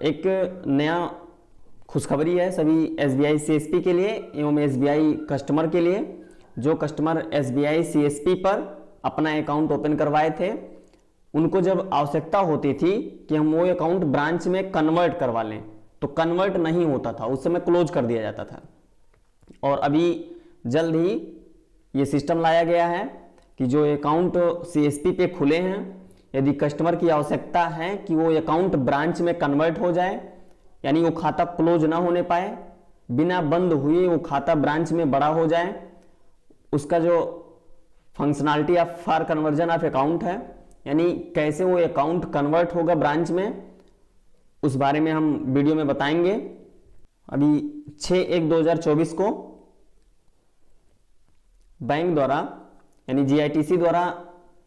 एक नया खुशखबरी है सभी SBI CSP के लिए एवं SBI कस्टमर के लिए। जो कस्टमर SBI CSP पर अपना अकाउंट ओपन करवाए थे, उनको जब आवश्यकता होती थी कि हम वो अकाउंट ब्रांच में कन्वर्ट करवा लें, तो कन्वर्ट नहीं होता था, उस समय क्लोज कर दिया जाता था। और अभी जल्द ही ये सिस्टम लाया गया है कि जो अकाउंट CSP पे खुले हैं, यदि कस्टमर की आवश्यकता है कि वो अकाउंट ब्रांच में कन्वर्ट हो जाए, यानी वो खाता क्लोज ना होने पाए, बिना बंद हुए वो खाता ब्रांच में बड़ा हो जाए, उसका जो functionality of for conversion of account है, यानी कैसे वो अकाउंट कन्वर्ट होगा ब्रांच में, उस बारे में हम वीडियो में बताएंगे। अभी 6/1/2024 को बैंक द्वारा यानी GITC द्वारा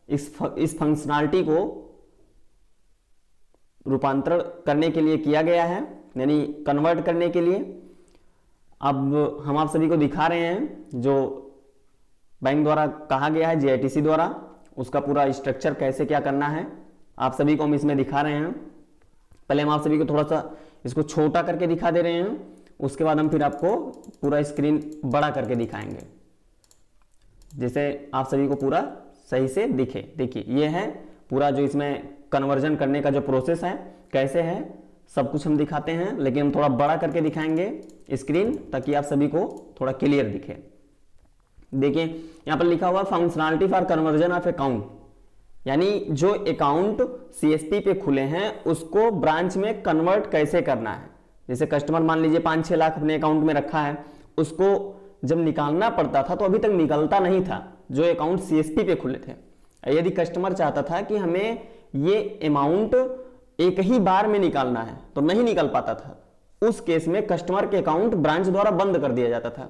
इस फंक्शनलिटी को रूपांतरण करने के लिए किया गया है, यानी कन्वर्ट करने के लिए। अब हम आप सभी को दिखा रहे हैं जो बैंक द्वारा कहा गया है, GITC द्वारा, उसका पूरा स्ट्रक्चर कैसे क्या करना है आप सभी को हम इसमें दिखा रहे हैं। पहले हम आप सभी को थोड़ा सा इसको छोटा करके दिखा दे रहे हैं, उसके बाद हम फिर आपको पूरा स्क्रीन बड़ा करके दिखाएंगे, जिससे आप सभी को पूरा सही से दिखे। देखिए ये है पूरा जो इसमें कन्वर्जन करने का जो प्रोसेस है, कैसे है, सब कुछ हम दिखाते हैं, लेकिन हम थोड़ा बड़ा करके दिखाएंगे स्क्रीन, ताकि आप सभी को थोड़ा क्लियर दिखे। देखिए यहां पर लिखा हुआ functionality for conversion of account, यानी जो अकाउंट CSP पे खुले हैं उसको ब्रांच में कन्वर्ट कैसे करना है। जैसे कस्टमर मान लीजिए 5-6 लाख अपने अकाउंट में रखा है, उसको जब निकालना पड़ता था तो अभी तक निकलता नहीं था जो अकाउंट CSP पे खुले थे। यदि कस्टमर चाहता था कि हमें ये अमाउंट एक ही बार में निकालना है तो नहीं निकल पाता था, उस केस में कस्टमर के अकाउंट ब्रांच द्वारा बंद कर दिया जाता था,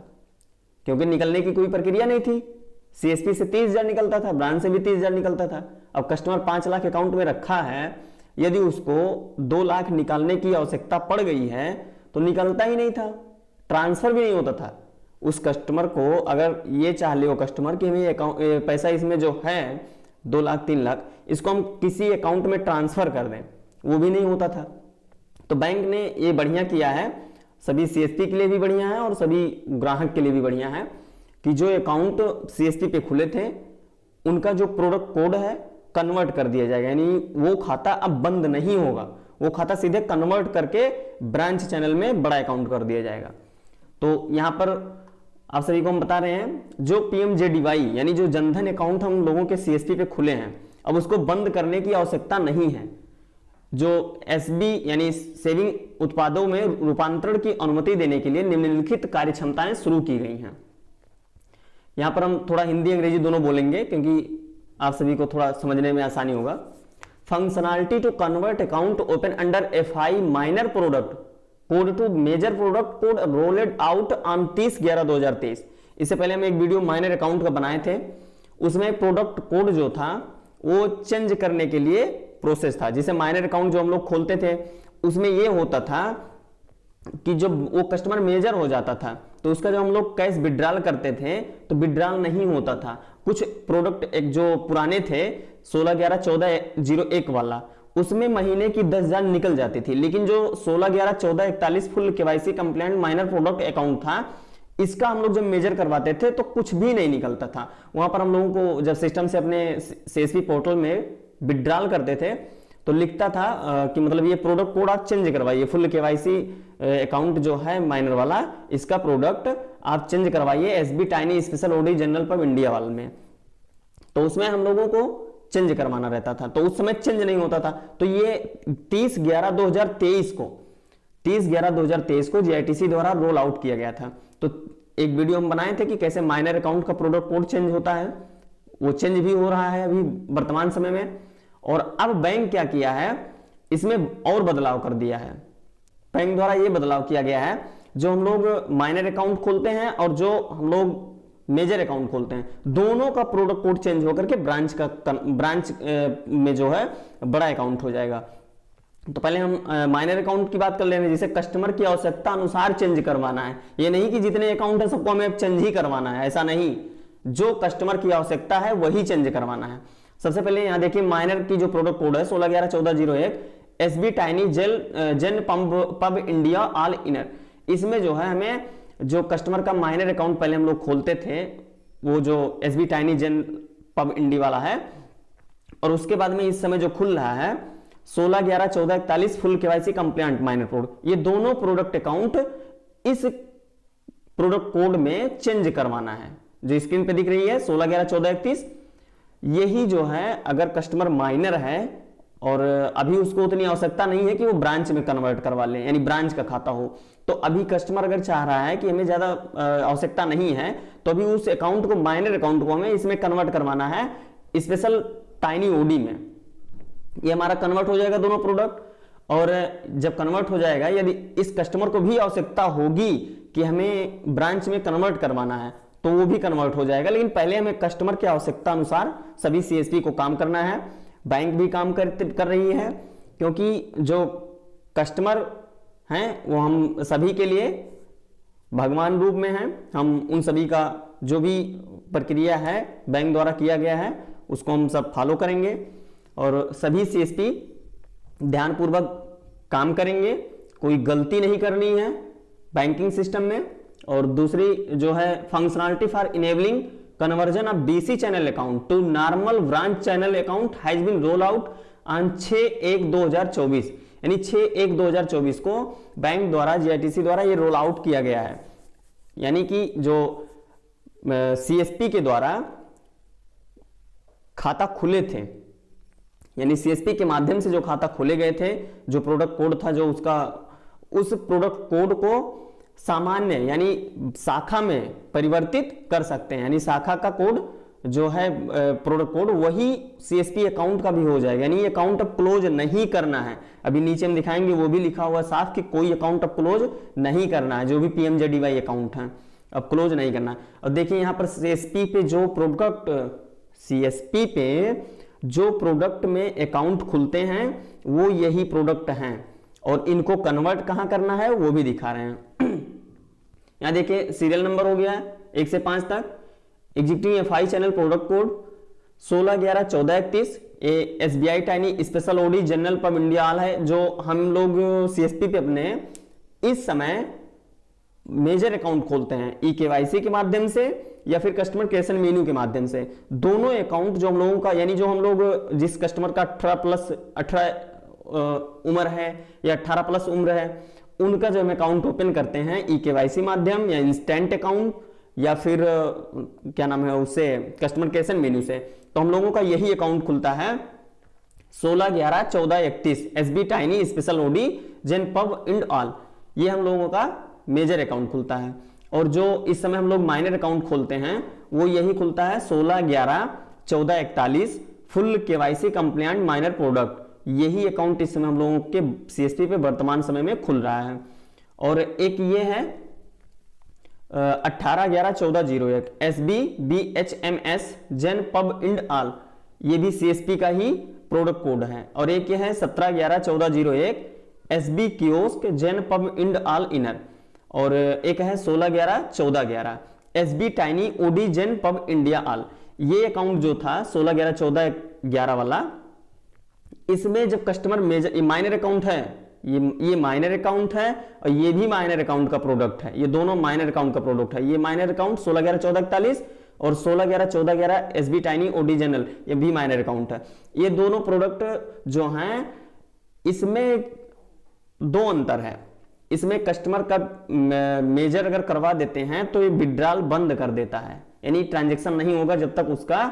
क्योंकि निकलने की कोई प्रक्रिया नहीं थी। CSP से 30,000 निकलता था, ब्रांच से भी 30,000 निकलता था। अब कस्टमर 5 लाख अकाउंट में रखा है, यदि उसको 2 लाख निकालने की आवश्यकता पड़ गई है तो निकलता ही नहीं था, ट्रांसफर भी नहीं होता था। उस कस्टमर को अगर ये चाह ले वो कस्टमर कि हमें अकाउंट पैसा इसमें जो है 2 लाख 3 लाख, इसको हम किसी अकाउंट में ट्रांसफर कर दें, वो भी नहीं होता था। तो बैंक ने ये बढ़िया किया है, सभी CSP के लिए भी बढ़िया है और सभी ग्राहक के लिए भी बढ़िया है, कि जो अकाउंट CSP पे खुले थे उनका जो प्रोडक्ट कोड है कन्वर्ट कर दिया जाएगा, यानी वो खाता अब बंद नहीं होगा, वो खाता सीधे कन्वर्ट करके ब्रांच चैनल में बड़ा अकाउंट कर दिया जाएगा। तो यहां पर आप सभी को हम बता रहे हैं जो PMJDY यानी जो जनधन अकाउंट हम लोगों के CSP पे खुले हैं, अब उसको बंद करने की आवश्यकता नहीं है। जो SB यानी सेविंग उत्पादों में रूपांतरण की अनुमति देने के लिए निम्नलिखित कार्यक्षमताएं शुरू की गई हैं। यहां पर हम थोड़ा हिंदी अंग्रेजी दोनों बोलेंगे क्योंकि आप सभी को थोड़ा समझने में आसानी होगा। Functionality to convert account open under FI minor product code to major product code rolled out on 30/11/2023। इससे पहले हम एक वीडियो माइनर अकाउंट का बनाए थे, उसमें प्रोडक्ट कोड जो था वो चेंज करने के लिए प्रोसेस था। जिसे माइनर अकाउंट जो हम लोग खोलते थे उसमें ये होता था कि जब वो कस्टमर मेजर हो जाता था तो उसका जब हम लोग कैश विड्रॉल करते थे तो विड्रॉल नहीं होता था। कुछ प्रोडक्ट एक जो पुराने थे 16/11/14/01 वाला, उसमें महीने की 10,000 निकल जाती थी, लेकिन जो 16/11/14/41 full KYC complaint minor product account था, इसका हम लोग जब मेजर करवाते थे तो कुछ भी नहीं निकलता था। वहां पर हम लोगों को जब सिस्टम से अपने CSP पोर्टल में विड्रॉल करते थे तो लिखता था कि मतलब ये प्रोडक्ट कोड आप चेंज करवाइए, फुल KYC अकाउंट जो है माइनर वाला, इसका प्रोडक्ट आप चेंज करवाइए SB tiny special OD general pub India वाले में। तो उसमें हम लोगों को चेंज करवाना रहता था, तो उस समय चेंज नहीं होता था। तो ये 30/11/2023 को GITC द्वारा रोल आउट किया गया था। तो एक वीडियो हम बनाए थे कि कैसे माइनर अकाउंट का प्रोडक्ट कोड चेंज होता है, वो चेंज भी हो रहा है अभी वर्तमान समय में। और अब बैंक क्या किया है, इसमें और बदलाव कर दिया है। बैंक द्वारा ये बदलाव किया गया है, जो हम लोग माइनर अकाउंट खोलते हैं और जो हम लोग मेजर अकाउंट खोलते हैं, दोनों का प्रोडक्ट कोड चेंज होकर के ब्रांच में जो है बड़ा अकाउंट हो जाएगा। तो पहले हम माइनर अकाउंट की बात कर ले रहे हैं, जिसे कस्टमर की आवश्यकता अनुसार चेंज करवाना है। ये नहीं कि जितने अकाउंट है सबको हमें चेंज ही करवाना है, ऐसा नहीं, जो कस्टमर की आवश्यकता है वही चेंज करवाना है। सबसे पहले यहां देखिए माइनर की जो प्रोडक्ट कोड है 16/11/14/01, एसबी टाइनी जेन पब इंडिया ऑल इनर। इसमें जो है हमें जो कस्टमर का माइनर अकाउंट पहले हम लोग खोलते थे, वो जो एसबी टाइनी जेन पब इंडी वाला है, और उसके बाद में इस समय जो खुल रहा है 16/11/14/41 full KYC compliant minor product, ये दोनों प्रोडक्ट अकाउंट इस प्रोडक्ट कोड में चेंज करवाना है। जो स्क्रीन पे दिख रही है 16/11/14/31, यही जो है अगर कस्टमर माइनर है और अभी उसको उतनी आवश्यकता नहीं है कि वो ब्रांच में कन्वर्ट करवा ले, यानी ब्रांच का खाता हो, तो अभी कस्टमर अगर चाह रहा है कि हमें ज्यादा आवश्यकता नहीं है, तो अभी उस अकाउंट को, माइनर अकाउंट को हमें इसमें कन्वर्ट करवाना है स्पेशल टाइनी ओडी में। ये हमारा कन्वर्ट हो जाएगा दोनों प्रोडक्ट, और जब कन्वर्ट हो जाएगा, यदि इस कस्टमर को भी आवश्यकता होगी कि हमें ब्रांच में कन्वर्ट करवाना है, तो वो भी कन्वर्ट हो जाएगा। लेकिन पहले हमें कस्टमर की आवश्यकता अनुसार सभी सीएसपी को काम करना है। बैंक भी काम कर रही है, क्योंकि जो कस्टमर हैं वो हम सभी के लिए भगवान रूप में हैं। हम उन सभी का जो भी प्रक्रिया है बैंक द्वारा किया गया है उसको हम सब फॉलो करेंगे, और सभी सीएसपी ध्यानपूर्वक काम करेंगे, कोई गलती नहीं करनी है बैंकिंग सिस्टम में। और दूसरी जो है functionality for enabling conversion of DC channel account to normal branch channel account has been roll out on 6/1/2024, यानी 6/1/2024 को बैंक द्वारा, जीआईटीसी द्वारा ये रोल आउट किया गया है। यानी कि जो सीएसपी के द्वारा खाता खुले थे, यानी सीएसपी के माध्यम से जो खाता खोले गए थे, जो प्रोडक्ट कोड था जो उसका, उस प्रोडक्ट कोड को सामान्य यानी शाखा में परिवर्तित कर सकते हैं। यानी शाखा का कोड जो है प्रोडक्ट कोड, वही सीएसपी अकाउंट का भी हो जाएगा। यानी ये अकाउंट अब क्लोज नहीं करना है। अभी नीचे हम दिखाएंगे वो भी लिखा हुआ साफ कि कोई अकाउंट अब क्लोज नहीं करना है, जो भी पीएमजेडीवाई अकाउंट है अब क्लोज नहीं करना है। और देखिए यहाँ पर सीएसपी पे जो प्रोडक्ट, सीएसपी पे जो प्रोडक्ट में अकाउंट खुलते हैं वो यही प्रोडक्ट हैं, और इनको कन्वर्ट कहां करना है वो भी दिखा रहे हैं। यहां देखिए सीरियल नंबर हो गया है 1 से 5 तक, executive FI channel product code 16/11/14/31, SBI tiny special OD general pub India all है, जो हम लोग सीएसपी पे अपने इस समय मेजर अकाउंट खोलते हैं ई-केवाईसी के माध्यम से या फिर कस्टमर क्रिएशन मेन्यू के माध्यम से। दोनों अकाउंट जो हम लोगों का, यानी जो हम लोग जिस कस्टमर का 18+ उम्र है या 18+ उम्र है, उनका जो हम अकाउंट ओपन करते हैं ई-केवाईसी माध्यम या इंस्टेंट अकाउंट या फिर क्या नाम है उससे कस्टमर क्रिएशन मेन्यू से, तो हम लोगों का यही अकाउंट खुलता है 16/11/14/31 एसबी टाइनी स्पेशल ओडी जेन पब इंड ऑल। ये हम लोगों का मेजर अकाउंट खुलता है। और जो इस समय हम लोग माइनर अकाउंट खोलते हैं वो यही खुलता है 16/11/14/41 full KYC compliant minor product. यही अकाउंट इस समय हम लोगों के सीएसपी पे वर्तमान समय में खुल रहा है। और एक ये है 18/11/14/01 एसबी बीएचएमएस जेन पब इंड ऑल, ये भी सीएसपी का ही प्रोडक्ट कोड है। और एक ये है 17/11/14/01 एसबी कियोस्क जेन पब इंड ऑल इनर, और एक है 16/11/14/11 एसबी टाइनी ओडी जेन पब इंडिया ऑल। ये अकाउंट जो था 16/11/14/11 वाला, इसमें जब कस्टमर मेजर, माइनर अकाउंट है, ये माइनर अकाउंट है और ये भी माइनर अकाउंट का प्रोडक्ट है, ये दोनों माइनर अकाउंट का प्रोडक्ट है। ये माइनर अकाउंट 16/11/14/41 और 16/11/14/11 एसबी टाइनी ओडी जनरल, ये भी माइनर अकाउंट है। ये दोनों प्रोडक्ट जो हैं इसमें दो अंतर है। इसमें कस्टमर का मेजर अगर करवा देते हैं तो ये विड्रॉल बंद कर देता है, यानी ट्रांजैक्शन नहीं होगा जब तक उसका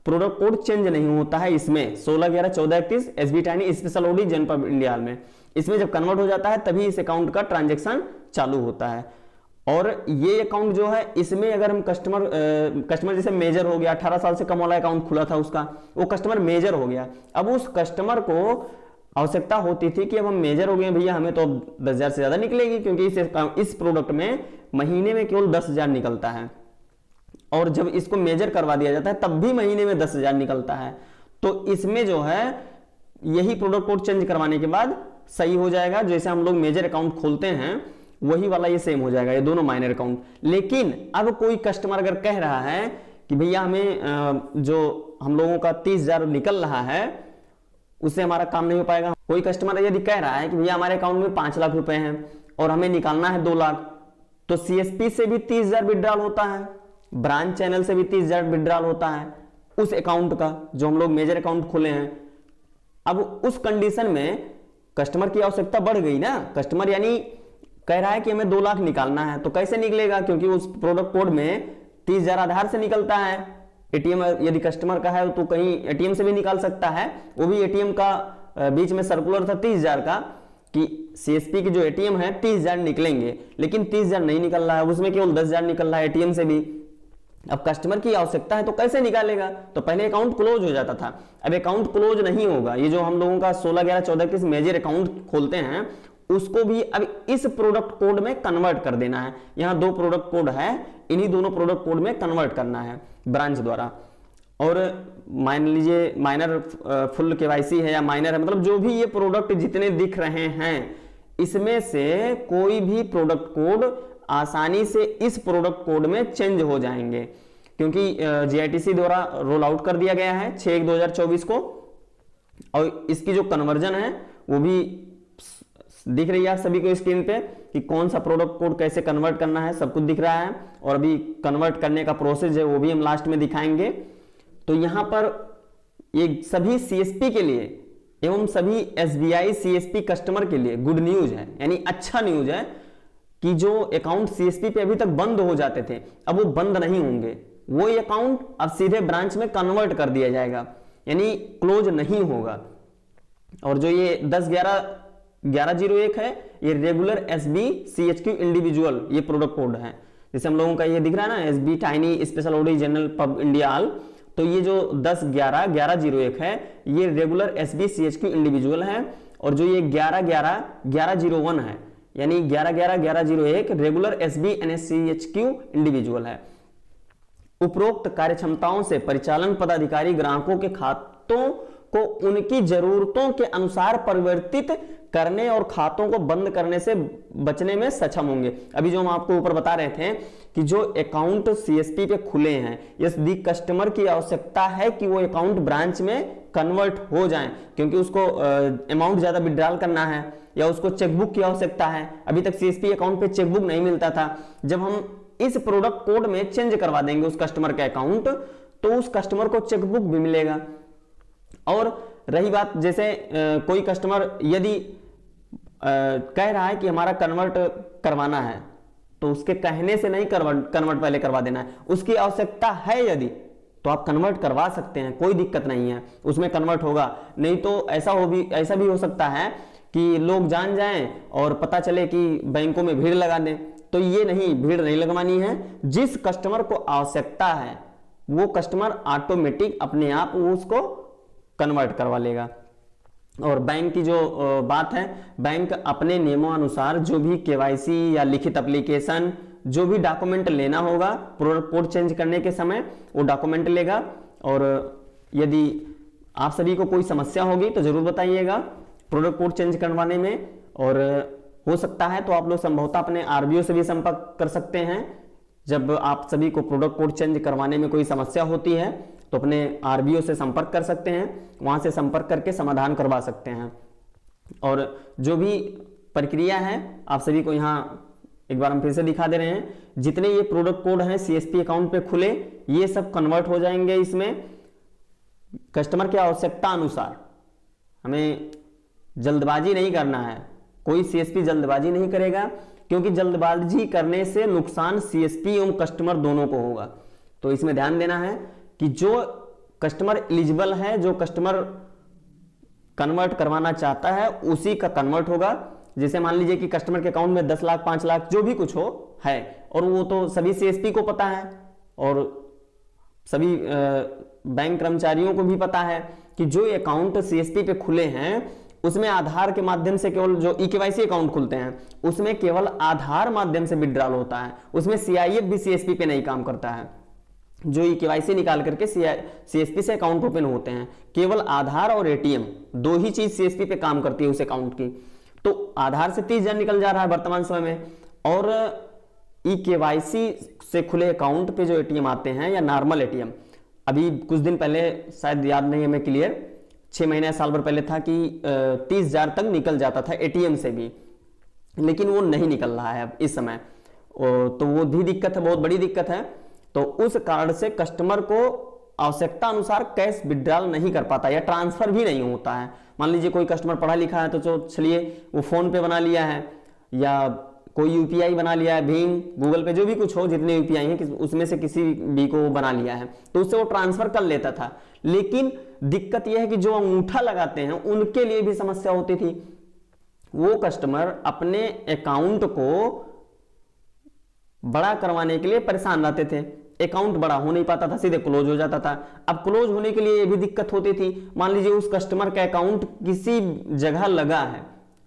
प्रोडक्ट कोड चेंज नहीं होता है। इसमें 16/11/14/31 एसबी टाइनी स्पेशल ओडी जेन पब इंडिया में, इसमें जब कन्वर्ट हो जाता है तभी इस अकाउंट का ट्रांजैक्शन चालू होता है। और ये अकाउंट जो है इसमें अगर हम कस्टमर जैसे मेजर हो गया, 18 साल से कम वाला अकाउंट खुला था उसका, वो कस्टमर मेजर हो गया। अब उस कस्टमर को आवश्यकता होती थी कि अब हम मेजर हो गए भैया, हमें तो 10,000 से ज्यादा निकलेगी, क्योंकि इस प्रोडक्ट में महीने में केवल 10,000 निकलता है, और जब इसको मेजर करवा दिया जाता है तब भी महीने में 10,000 निकलता है। तो इसमें जो है यही प्रोडक्ट कोड चेंज करवाने के बाद सही हो जाएगा। जैसे हम लोग मेजर अकाउंट खोलते हैं वही वाला ये सेम हो जाएगा, ये दोनों माइनर अकाउंट। लेकिन अब कोई कस्टमर अगर कह रहा है कि भैया हमें जो हम लोगों का 30,000 निकल रहा है उससे हमारा काम नहीं हो पाएगा, कोई कस्टमर यदि कह रहा है कि भैया हमारे अकाउंट में 5 लाख रुपए हैं और हमें निकालना है 2 लाख, तो सीएसपी से भी 30,000 विड्रॉल होता है, ब्रांच चैनल से भी 30,000 विड्रॉल होता है उस अकाउंट का जो हम लोग मेजर अकाउंट खोले हैं। अब उस कंडीशन में कस्टमर की आवश्यकता बढ़ गई ना, कस्टमर यानी कह रहा है कि हमें 2 लाख निकालना है, तो कैसे निकलेगा, क्योंकि उस प्रोडक्ट कोड में 30,000 आधार से निकलता है। एटीएम यदि कस्टमर का है तो कहीं एटीएम से भी निकाल सकता है, वो भी एटीएम का बीच में सर्कुलर था 30,000 का कि सीएसपी के जो एटीएम है 30,000 निकलेंगे, लेकिन 30,000 नहीं निकल रहा है, उसमें केवल 10,000 निकल रहा है एटीएम से भी। अब कस्टमर की आवश्यकता है तो कैसे निकालेगा, तो पहले अकाउंट क्लोज हो जाता था, अब अकाउंट क्लोज नहीं होगा। ये जो हम लोगों का 16, 11, 14 के मेजर अकाउंट खोलते हैं उसको भी अब इस प्रोडक्ट कोड में कन्वर्ट कर देना है। यहाँ 2 प्रोडक्ट कोड है, इन्हीं दोनों प्रोडक्ट कोड में कन्वर्ट करना है ब्रांच द्वारा। और मान लीजिए माइनर फुल केवाईसी है या माइनर है, मतलब जो भी ये प्रोडक्ट जितने दिख रहे हैं इसमें से कोई भी प्रोडक्ट कोड आसानी से इस प्रोडक्ट कोड में चेंज हो जाएंगे, क्योंकि जीआईटीसी द्वारा रोल आउट कर दिया गया है 6/1/2024 को। और इसकी जो कन्वर्जन है वो भी दिख रही है आप सभी को स्क्रीन पे कि कौन सा प्रोडक्ट कोड कैसे कन्वर्ट करना है, सब कुछ दिख रहा है। और अभी कन्वर्ट करने का प्रोसेस है वो भी हम लास्ट में दिखाएंगे। तो यहां पर ये सभी सीएसपी के लिए एवं सभी एसबीआई सीएसपी कस्टमर के लिए गुड न्यूज है, यानी अच्छा न्यूज है कि जो अकाउंट सीएसपी पे अभी तक बंद हो जाते थे अब वो बंद नहीं होंगे, वो अकाउंट अब सीधे ब्रांच में कन्वर्ट कर दिया जाएगा, यानी क्लोज नहीं होगा। और जो ये 10/11/11/01 है ये रेगुलर एसबी सीएचक्यू इंडिविजुअल ये प्रोडक्ट कोड है, जैसे हम लोगों का ये दिख रहा है ना SB tiny special Audi general pub India all, तो ये जो 10/11/11/01 है ये रेगुलर एसबी सीएचक्यू इंडिविजुअल है। और जो ये 11/11/11/01 है यानी 11/11/11/01 रेगुलर एसबी एनएससीएचक्यू इंडिविजुअल है। उपरोक्त कार्यक्षमताओं से परिचालन पदाधिकारी ग्राहकों के खातों को उनकी जरूरतों के अनुसार परिवर्तित करने और खातों को बंद करने से बचने में सक्षम होंगे। अभी जो हम आपको ऊपर बता रहे थे कि जो अकाउंट सीएसपी पे खुले हैं यदि कस्टमर की आवश्यकता है कि वो अकाउंट ब्रांच में कन्वर्ट हो जाए, क्योंकि उसको अमाउंट ज्यादा विड्रॉल करना है या उसको चेकबुक की आवश्यकता है, अभी तक सीएसपी अकाउंट पे चेकबुक नहीं मिलता था, जब हम इस प्रोडक्ट कोड में चेंज करवा देंगे उस कस्टमर का अकाउंट तो उस कस्टमर को चेकबुक भी मिलेगा। और रही बात जैसे कोई कस्टमर यदि कह रहा है कि हमारा कन्वर्ट करवाना है तो उसके कहने से नहीं कन्वर्ट पहले करवा देना है, उसकी आवश्यकता है यदि तो आप कन्वर्ट करवा सकते हैं, कोई दिक्कत नहीं है, उसमें कन्वर्ट होगा। नहीं तो ऐसा भी हो सकता है कि लोग जान जाएं और पता चले कि बैंकों में भीड़ लगा दें, तो ये नहीं, भीड़ नहीं लगवानी है। जिस कस्टमर को आवश्यकता है वो कस्टमर ऑटोमेटिक अपने आप उसको कन्वर्ट करवा लेगा। और बैंक की जो बात है, बैंक अपने नियमानुसार जो भी केवाईसी या लिखित एप्लीकेशन जो भी डॉक्यूमेंट लेना होगा प्रोडक्ट कोड चेंज करने के समय वो डॉक्यूमेंट लेगा। और यदि आप सभी को कोई समस्या होगी तो जरूर बताइएगा प्रोडक्ट कोड चेंज करवाने में, और हो सकता है तो आप लोग संभवतः अपने आरबीओ से भी संपर्क कर सकते हैं। जब आप सभी को प्रोडक्ट कोड चेंज करवाने में कोई समस्या होती है तो अपने आरबीओ से संपर्क कर सकते हैं, वहां से संपर्क करके समाधान करवा सकते हैं। और जो भी प्रक्रिया है आप सभी को यहाँ एक बार हम फिर से दिखा दे रहे हैं, जितने ये प्रोडक्ट कोड हैं सीएसपी अकाउंट पे खुले ये सब कन्वर्ट हो जाएंगे इसमें कस्टमर की आवश्यकता अनुसार। हमें जल्दबाजी नहीं करना है, कोई सीएसपी जल्दबाजी नहीं करेगा, क्योंकि जल्दबाजी करने से नुकसान सीएसपी एवं कस्टमर दोनों को होगा। तो इसमें ध्यान देना है कि जो कस्टमर एलिजिबल है, जो कस्टमर कन्वर्ट करवाना चाहता है उसी का कन्वर्ट होगा। जैसे मान लीजिए कि कस्टमर के अकाउंट में 10 लाख 5 लाख जो भी कुछ हो है, और वो तो सभी सीएसपी को पता है और सभी बैंक कर्मचारियों को भी पता है कि जो अकाउंट सीएसपी पे खुले हैं उसमें आधार के माध्यम से केवल जो ईकेवाईसी अकाउंट खुलते हैं उसमें केवल आधार माध्यम से विड्रॉल होता है, उसमें सीआईएफ भी सीएसपी पे नहीं काम करता है। जो ईकेवाईसी निकाल करके सीएसपी से अकाउंट ओपन होते हैं केवल आधार और एटीएम दो ही चीज सीएसपी पे काम करती है उस अकाउंट की। तो आधार से 30,000 निकल जा रहा है वर्तमान समय में, और ईकेवाईसी से खुले अकाउंट पे जो एटीएम आते हैं या नॉर्मल एटीएम, अभी कुछ दिन पहले शायद याद नहीं है हमें क्लियर 6 महीने साल भर पहले था कि 30,000 तक निकल जाता था एटीएम से भी, लेकिन वो नहीं निकल रहा है अब इस समय। तो वो भी दिक्कत है, बहुत बड़ी दिक्कत है। तो उस कार्ड से कस्टमर को आवश्यकता अनुसार कैश विड्रॉल नहीं कर पाता या ट्रांसफर भी नहीं होता है। मान लीजिए कोई कस्टमर पढ़ा लिखा है तो चलिए वो फोन पे बना लिया है या कोई यूपीआई बना लिया है, भीम, गूगल पे, जो भी कुछ हो, जितने यूपीआई हैं उसमें से किसी भी को बना लिया है, तो उससे वो ट्रांसफर कर लेता था। लेकिन दिक्कत यह है कि जो अंगूठा लगाते हैं उनके लिए भी समस्या होती थी। वो कस्टमर अपने अकाउंट को बड़ा करवाने के लिए परेशान रहते थे, अकाउंट बड़ा हो नहीं पाता था, सीधे क्लोज हो जाता था। अब क्लोज होने के लिए ये भी दिक्कत होती थी, मान लीजिए उस कस्टमर का अकाउंट किसी जगह लगा है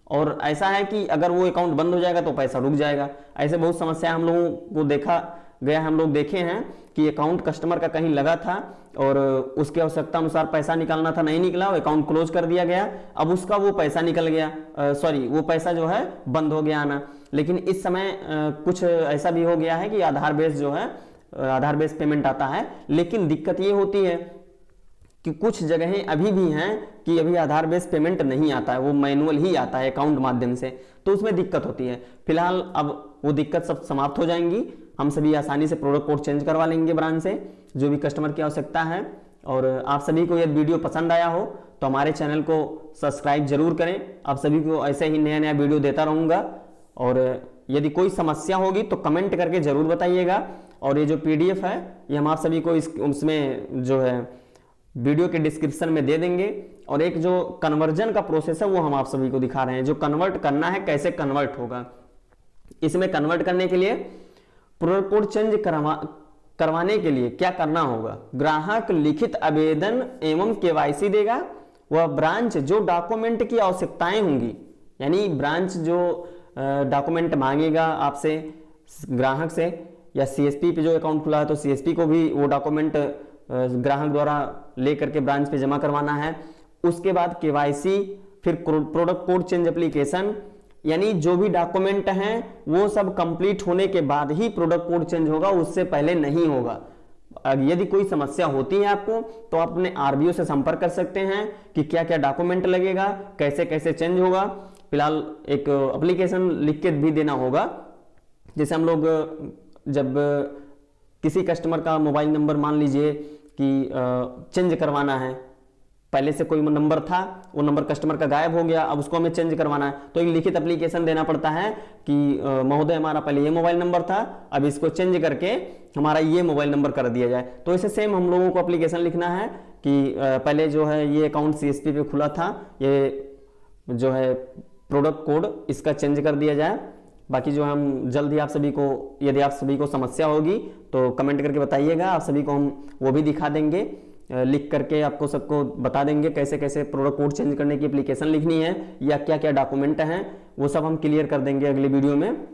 और ऐसा है कि अगर वो अकाउंट बंद हो जाएगा तो पैसा रुक जाएगा। ऐसे बहुत समस्या हम लोगों को देखा गया, हम लोग देखे हैं कि अकाउंट कस्टमर का कहीं लगा था और उसकी आवश्यकता अनुसार पैसा निकालना था, नहीं निकला, अकाउंट क्लोज कर दिया गया, अब उसका वो पैसा निकल गया, वो पैसा जो है बंद हो गया आना। लेकिन इस समय कुछ ऐसा भी हो गया है कि आधार बेस पेमेंट आता है, लेकिन दिक्कत ये होती है कि कुछ जगहें अभी भी हैं कि अभी आधार बेस पेमेंट नहीं आता है, वो मैनुअल ही आता है अकाउंट माध्यम से, तो उसमें दिक्कत होती है। फिलहाल अब वो दिक्कत सब समाप्त हो जाएंगी, हम सभी आसानी से प्रोडक्ट कोड चेंज करवा लेंगे ब्रांच से, जो भी कस्टमर की आवश्यकता है। और आप सभी को यदि वीडियो पसंद आया हो तो हमारे चैनल को सब्सक्राइब जरूर करें, आप सभी को ऐसे ही नया नया वीडियो देता रहूँगा। और यदि कोई समस्या होगी तो कमेंट करके जरूर बताइएगा। और ये जो PDF है ये हम आप सभी को उसमें जो है वीडियो के डिस्क्रिप्शन में दे देंगे। और एक जो कन्वर्जन का प्रोसेस है वो हम आप सभी को दिखा रहे हैं, जो कन्वर्ट करना है, कैसे कन्वर्ट होगा। इसमें कन्वर्ट करने के लिए प्रोडक्ट कोड चेंज करवाने के लिए क्या करना होगा, ग्राहक लिखित आवेदन एवं KYC देगा। वह ब्रांच जो डॉक्यूमेंट की आवश्यकताएं होंगी, यानी ब्रांच जो डॉक्यूमेंट मांगेगा आपसे, ग्राहक से, या CSP पे जो अकाउंट खुला है तो CSP को भी वो डॉक्यूमेंट ग्राहक द्वारा लेकर के ब्रांच पे जमा करवाना है। उसके बाद KYC, फिर प्रोडक्ट कोड चेंज एप्लीकेशन, यानी जो भी डॉक्यूमेंट हैं वो सब कंप्लीट होने के बाद ही प्रोडक्ट कोड चेंज होगा, उससे पहले नहीं होगा। यदि कोई समस्या होती है आपको तो आप अपने RBO से संपर्क कर सकते हैं कि क्या क्या डॉक्यूमेंट लगेगा, कैसे कैसे चेंज होगा। फिलहाल एक एप्लीकेशन लिख के भी देना होगा, जैसे हम लोग जब किसी कस्टमर का मोबाइल नंबर मान लीजिए कि चेंज करवाना है, पहले से कोई नंबर था, वो नंबर कस्टमर का गायब हो गया, अब उसको हमें चेंज करवाना है, तो एक लिखित एप्लीकेशन देना पड़ता है कि महोदय हमारा पहले ये मोबाइल नंबर था, अब इसको चेंज करके हमारा ये मोबाइल नंबर कर दिया जाए। तो इसे सेम हम लोगों को एप्लीकेशन लिखना है कि पहले जो है ये अकाउंट CSP पे खुला था, ये जो है प्रोडक्ट कोड इसका चेंज कर दिया जाए। बाकी जो हम जल्द ही आप सभी को, यदि आप सभी को समस्या होगी तो कमेंट करके बताइएगा, आप सभी को हम वो भी दिखा देंगे, लिख करके आपको सबको बता देंगे कैसे कैसे प्रोडक्ट कोड चेंज करने की एप्लीकेशन लिखनी है या क्या क्या डॉक्यूमेंट हैं, वो सब हम क्लियर कर देंगे अगले वीडियो में।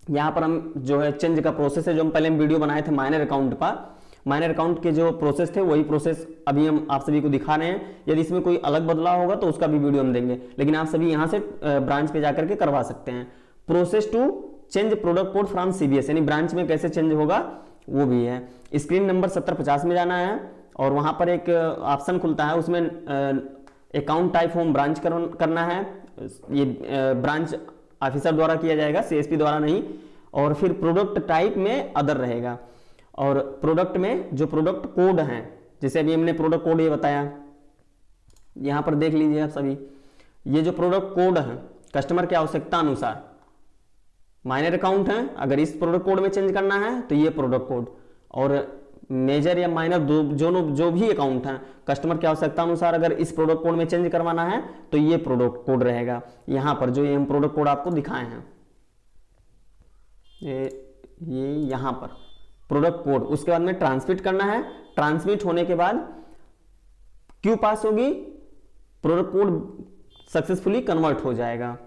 यहाँ पर हम जो है चेंज का प्रोसेस है, जो हम पहले वीडियो बनाए थे माइनर अकाउंट पर, माइनर अकाउंट के जो प्रोसेस थे वही प्रोसेस अभी हम आप सभी को दिखा रहे हैं। यदि इसमें कोई अलग बदलाव होगा तो उसका भी वीडियो हम देंगे, लेकिन आप सभी यहाँ से ब्रांच पे जाकर के करवा सकते हैं। Process to change product code from CBS, यानी ब्रांच में कैसे चेंज होगा वो भी है। स्क्रीन नंबर 7050 में जाना है और वहां पर एक ऑप्शन खुलता है, उसमें अकाउंट टाइप होम ब्रांच करना है। ये ब्रांच ऑफिसर द्वारा किया जाएगा, CSP द्वारा नहीं। और फिर प्रोडक्ट टाइप में अदर रहेगा, और प्रोडक्ट में जो प्रोडक्ट कोड है, जैसे अभी हमने प्रोडक्ट कोड ये बताया, यहां पर देख लीजिए आप सभी, ये जो प्रोडक्ट कोड है कस्टमर की आवश्यकता अनुसार, माइनर अकाउंट है, अगर इस प्रोडक्ट कोड में चेंज करना है तो ये प्रोडक्ट कोड, और मेजर या माइनर जो भी अकाउंट है कस्टमर की आवश्यकता अनुसार अगर इस प्रोडक्ट कोड में चेंज करवाना है तो ये प्रोडक्ट कोड रहेगा। यहां पर जो ये हम प्रोडक्ट कोड आपको दिखाए हैं, ये यहां पर प्रोडक्ट कोड, उसके बाद में ट्रांसमिट करना है। ट्रांसमिट होने के बाद क्यू पास होगी, प्रोडक्ट कोड सक्सेसफुली कन्वर्ट हो जाएगा।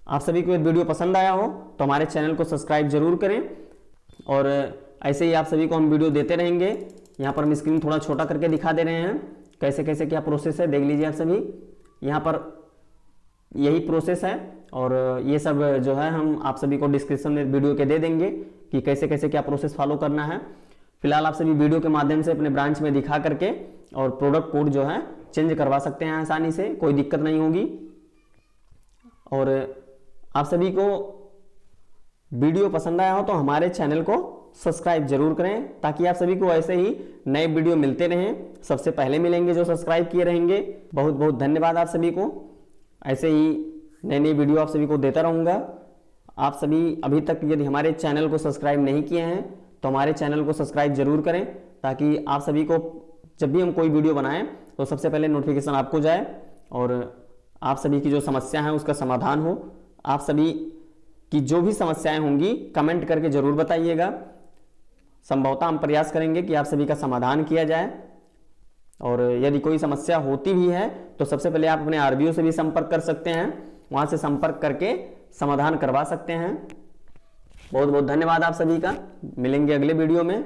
आप सभी को ये वीडियो पसंद आया हो तो हमारे चैनल को सब्सक्राइब जरूर करें, और ऐसे ही आप सभी को हम वीडियो देते रहेंगे। यहाँ पर हम स्क्रीन थोड़ा छोटा करके दिखा दे रहे हैं कैसे कैसे क्या प्रोसेस है, देख लीजिए आप सभी। यहाँ पर यही प्रोसेस है, और ये सब जो है हम आप सभी को डिस्क्रिप्शन में वीडियो के दे देंगे कि कैसे कैसे क्या प्रोसेस फॉलो करना है। फिलहाल आप सभी वीडियो के माध्यम से अपने ब्रांच में दिखा करके और प्रोडक्ट कोड जो है चेंज करवा सकते हैं आसानी से, कोई दिक्कत नहीं होगी। और आप सभी को वीडियो पसंद आया हो तो हमारे चैनल को सब्सक्राइब जरूर करें, ताकि आप सभी को ऐसे ही नए वीडियो मिलते रहें, सबसे पहले मिलेंगे जो सब्सक्राइब किए रहेंगे। बहुत बहुत धन्यवाद आप सभी को। ऐसे ही नई नई वीडियो आप सभी को देता रहूँगा। आप सभी अभी तक यदि हमारे चैनल को सब्सक्राइब नहीं किए हैं तो हमारे चैनल को सब्सक्राइब जरूर करें, ताकि आप सभी को जब भी हम कोई वीडियो बनाएं तो सबसे पहले नोटिफिकेशन आपको जाए और आप सभी की जो समस्या है उसका समाधान हो। आप सभी की जो भी समस्याएं होंगी कमेंट करके जरूर बताइएगा। संभवतः हम प्रयास करेंगे कि आप सभी का समाधान किया जाए। और यदि कोई समस्या होती भी है तो सबसे पहले आप अपने आरबीओ से भी संपर्क कर सकते हैं, वहां से संपर्क करके समाधान करवा सकते हैं। बहुत बहुत धन्यवाद आप सभी का। मिलेंगे अगले वीडियो में।